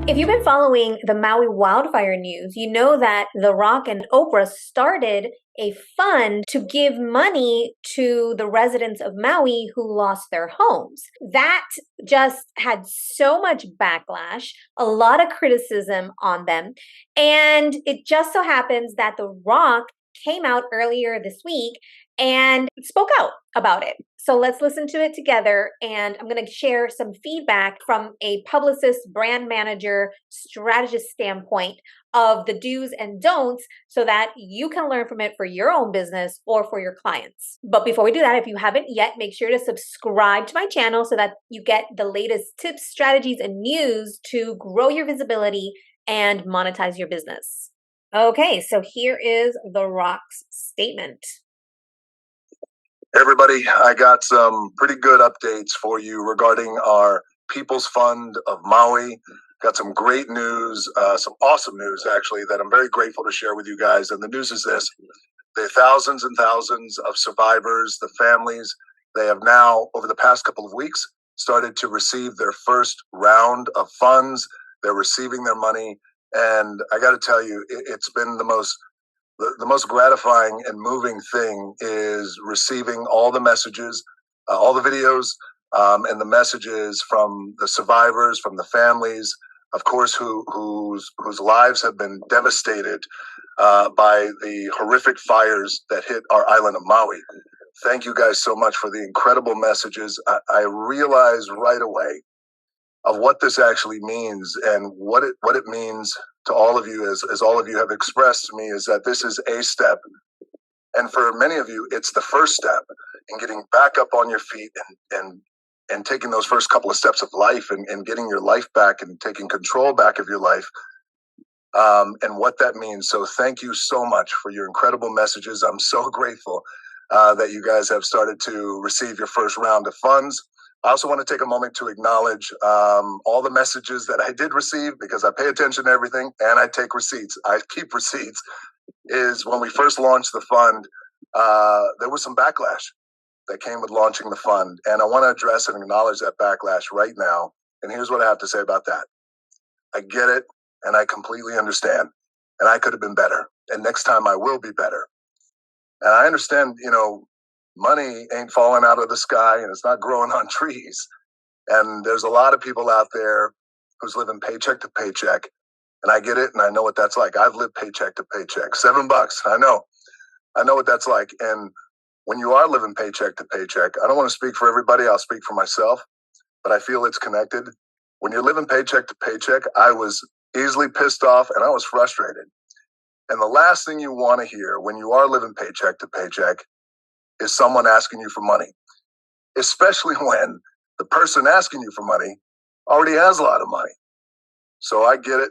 If you've been following the Maui wildfire news, you know that The Rock and Oprah started a fund to give money to the residents of Maui who lost their homes. That just had so much backlash, a lot of criticism on them. And it just so happens that The Rock came out earlier this week and spoke out about it. So let's listen to it together. And I'm going to share some feedback from a publicist, brand manager, strategist standpoint of the do's and don'ts so that you can learn from it for your own business or for your clients. But before we do that, if you haven't yet, make sure to subscribe to my channel so that you get the latest tips, strategies, and news to grow your visibility and monetize your business. Okay, so here is The Rock's statement. Everybody, I got some pretty good updates for you regarding our People's Fund of Maui. Got some great news, some awesome news, actually, that I'm very grateful to share with you guys. And the news is this: the thousands and thousands of survivors, the families, they have now, over the past couple of weeks, started to receive their first round of funds. They're receiving their money. And I got to tell you, it's been the most gratifying and moving thing is receiving all the messages, all the videos, and the messages from the survivors, from the families, of course, whose lives have been devastated by the horrific fires that hit our island of Maui. Thank you guys so much for the incredible messages. I realized right away of what this actually means and what it means to all of you, as all of you have expressed to me, is that this is a step. And for many of you, it's the first step in getting back up on your feet and taking those first couple of steps of life and getting your life back and taking control back of your life, and what that means. So thank you so much for your incredible messages. I'm so grateful that you guys have started to receive your first round of funds. I also want to take a moment to acknowledge all the messages that I did receive, because I pay attention to everything and I take receipts. I keep receipts. Is when we first launched the fund, there was some backlash that came with launching the fund. And I want to address and acknowledge that backlash right now. And here's what I have to say about that. I get it and I completely understand. And I could have been better. And next time I will be better. And I understand, money ain't falling out of the sky and it's not growing on trees. And there's a lot of people out there who's living paycheck to paycheck. And I get it. And I know what that's like. I've lived paycheck to paycheck. $7. I know what that's like. And when you are living paycheck to paycheck, I don't want to speak for everybody. I'll speak for myself, but I feel it's connected. When you're living paycheck to paycheck, I was easily pissed off and I was frustrated. And the last thing you want to hear when you are living paycheck to paycheck is someone asking you for money, especially when the person asking you for money already has a lot of money. So I get it.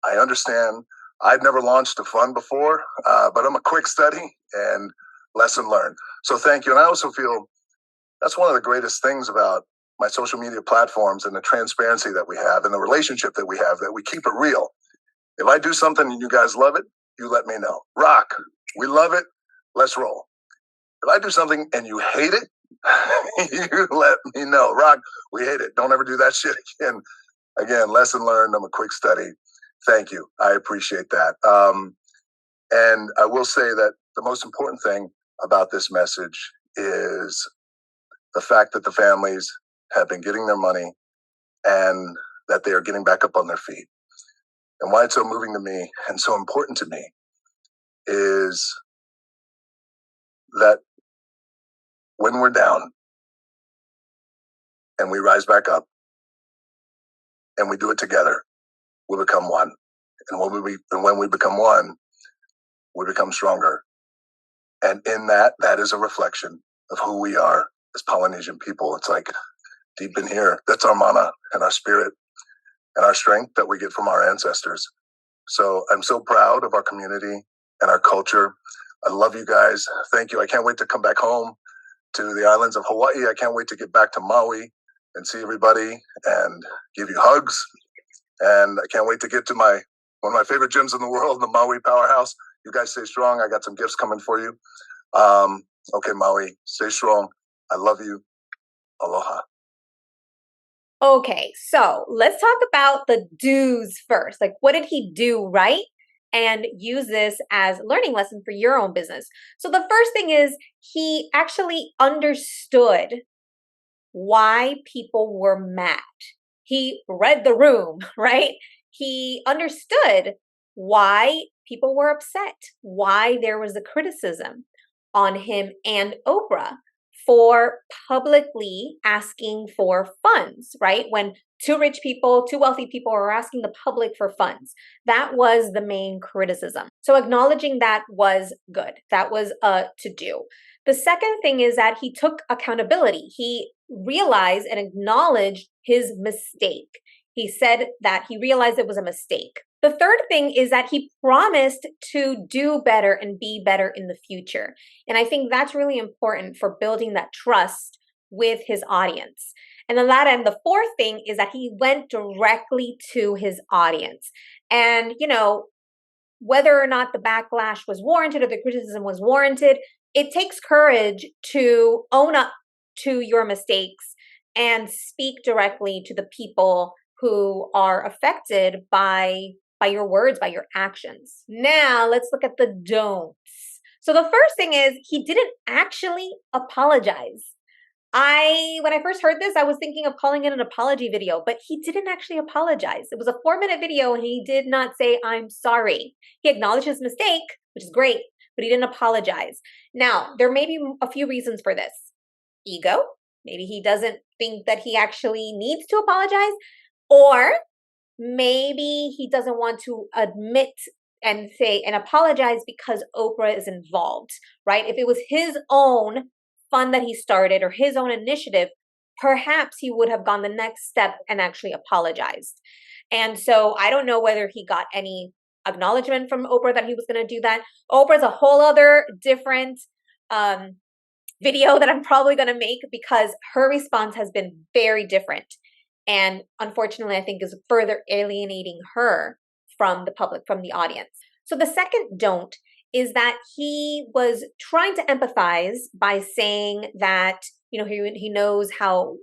I understand. I've never launched a fund before, but I'm a quick study and lesson learned. So thank you. And I also feel that's one of the greatest things about my social media platforms and the transparency that we have and the relationship that we have, that we keep it real. If I do something and you guys love it, you let me know. Rock, we love it. Let's roll. If I do something and you hate it, you let me know. Rock, we hate it. Don't ever do that shit again. Again, lesson learned. I'm a quick study. Thank you. I appreciate that. And I will say that the most important thing about this message is the fact that the families have been getting their money and that they are getting back up on their feet. And why it's so moving to me and so important to me is that when we're down and we rise back up and we do it together, we become one. And when we become one, we become stronger. And in that is a reflection of who we are as Polynesian people. It's like deep in here, that's our mana and our spirit and our strength that we get from our ancestors. So I'm so proud of our community and our culture. I love you guys. Thank you. I can't wait to come back home to the islands of Hawaii. I can't wait to get back to Maui and see everybody and give you hugs. And I can't wait to get to one of my favorite gyms in the world, the Maui Powerhouse. You guys stay strong. I got some gifts coming for you. Okay, Maui, stay strong. I love you. Aloha. Okay, so let's talk about the do's first. Like, what did he do right? And use this as a learning lesson for your own business. So, the first thing is he actually understood why people were mad. He read the room, right? He understood why people were upset, why there was a criticism on him and Oprah for publicly asking for funds, right? When two rich people, two wealthy people are asking the public for funds. That was the main criticism. So acknowledging that was good. That was a to do. The second thing is that he took accountability. He realized and acknowledged his mistake. He said that he realized it was a mistake. The third thing is that he promised to do better and be better in the future. And I think that's really important for building that trust with his audience. And then the fourth thing is that he went directly to his audience. And, whether or not the backlash was warranted or the criticism was warranted, it takes courage to own up to your mistakes and speak directly to the people who are affected by your words, by your actions. Now, let's look at the don'ts. So the first thing is he didn't actually apologize. When I first heard this, I was thinking of calling it an apology video, but he didn't actually apologize. It was a 4-minute video and he did not say, I'm sorry. He acknowledged his mistake, which is great, but he didn't apologize. Now, there may be a few reasons for this. Ego. Maybe he doesn't think that he actually needs to apologize, or maybe he doesn't want to admit and say and apologize because Oprah is involved, right? If it was his own fund that he started or his own initiative, perhaps he would have gone the next step and actually apologized. And so I don't know whether he got any acknowledgement from Oprah that he was going to do that. Oprah's a whole other different video that I'm probably going to make because her response has been very different. And unfortunately, I think is further alienating her from the public, from the audience. So the second don't is that he was trying to empathize by saying that, he knows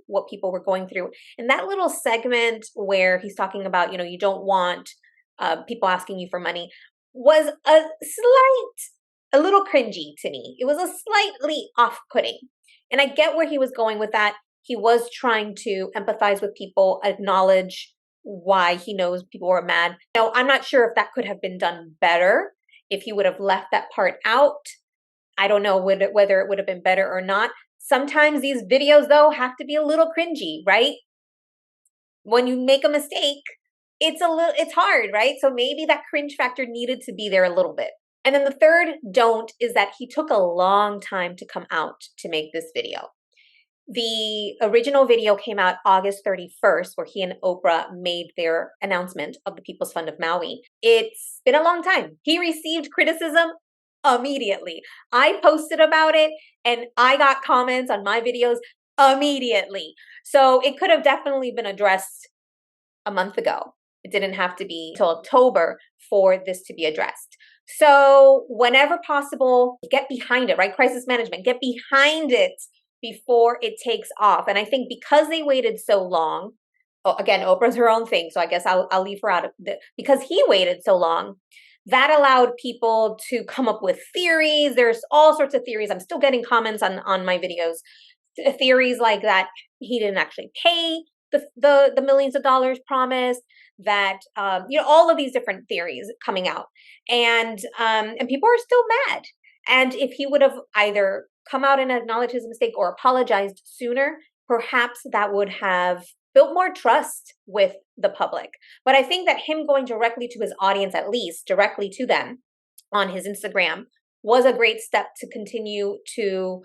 what people were going through. And that little segment where he's talking about, you don't want people asking you for money was a little cringy to me. It was a slightly off-putting. And I get where he was going with that. He was trying to empathize with people, acknowledge why he knows people were mad. Now, I'm not sure if that could have been done better, if he would have left that part out. I don't know whether it would have been better or not. Sometimes these videos, though, have to be a little cringy, right? When you make a mistake, it's hard, right? So maybe that cringe factor needed to be there a little bit. And then the third don't is that he took a long time to come out to make this video. The original video came out August 31st, where he and Oprah made their announcement of the People's Fund of Maui. It's been a long time. He received criticism immediately. I posted about it and I got comments on my videos immediately. So it could have definitely been addressed a month ago. It didn't have to be till October for this to be addressed. So whenever possible, get behind it, right? Crisis management, get behind it before it takes off. And I think because they waited so long, again, Oprah's her own thing, so I guess I'll leave her out of it. Because he waited so long, that allowed people to come up with theories. There's all sorts of theories. I'm still getting comments on my videos. Theories like that he didn't actually pay the millions of dollars promised, that all of these different theories coming out. And people are still mad. And if he would have either come out and acknowledged his mistake or apologized sooner, perhaps that would have built more trust with the public. But I think that him going directly to his audience, at least directly to them on his Instagram, was a great step to continue to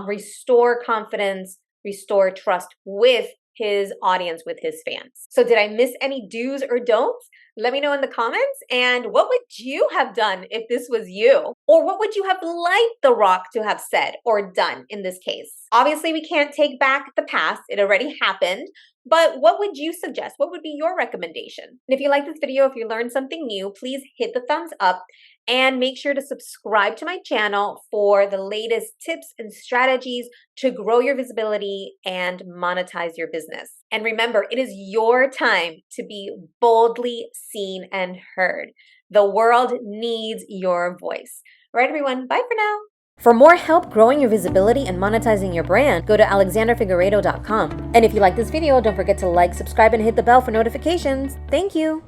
restore confidence, restore trust with his audience, with his fans. So did I miss any do's or don'ts? Let me know in the comments. And what would you have done if this was you? Or what would you have liked The Rock to have said or done in this case? Obviously, we can't take back the past. It already happened. But what would you suggest? What would be your recommendation? And if you like this video, if you learned something new, please hit the thumbs up And make sure to subscribe to my channel for the latest tips and strategies to grow your visibility and monetize your business. And remember, it is your time to be boldly seen and heard. The world needs your voice. All right, everyone, bye for now. For more help growing your visibility and monetizing your brand, go to alexanderfigueredo.com. And if you like this video, don't forget to like, subscribe, and hit the bell for notifications. Thank you.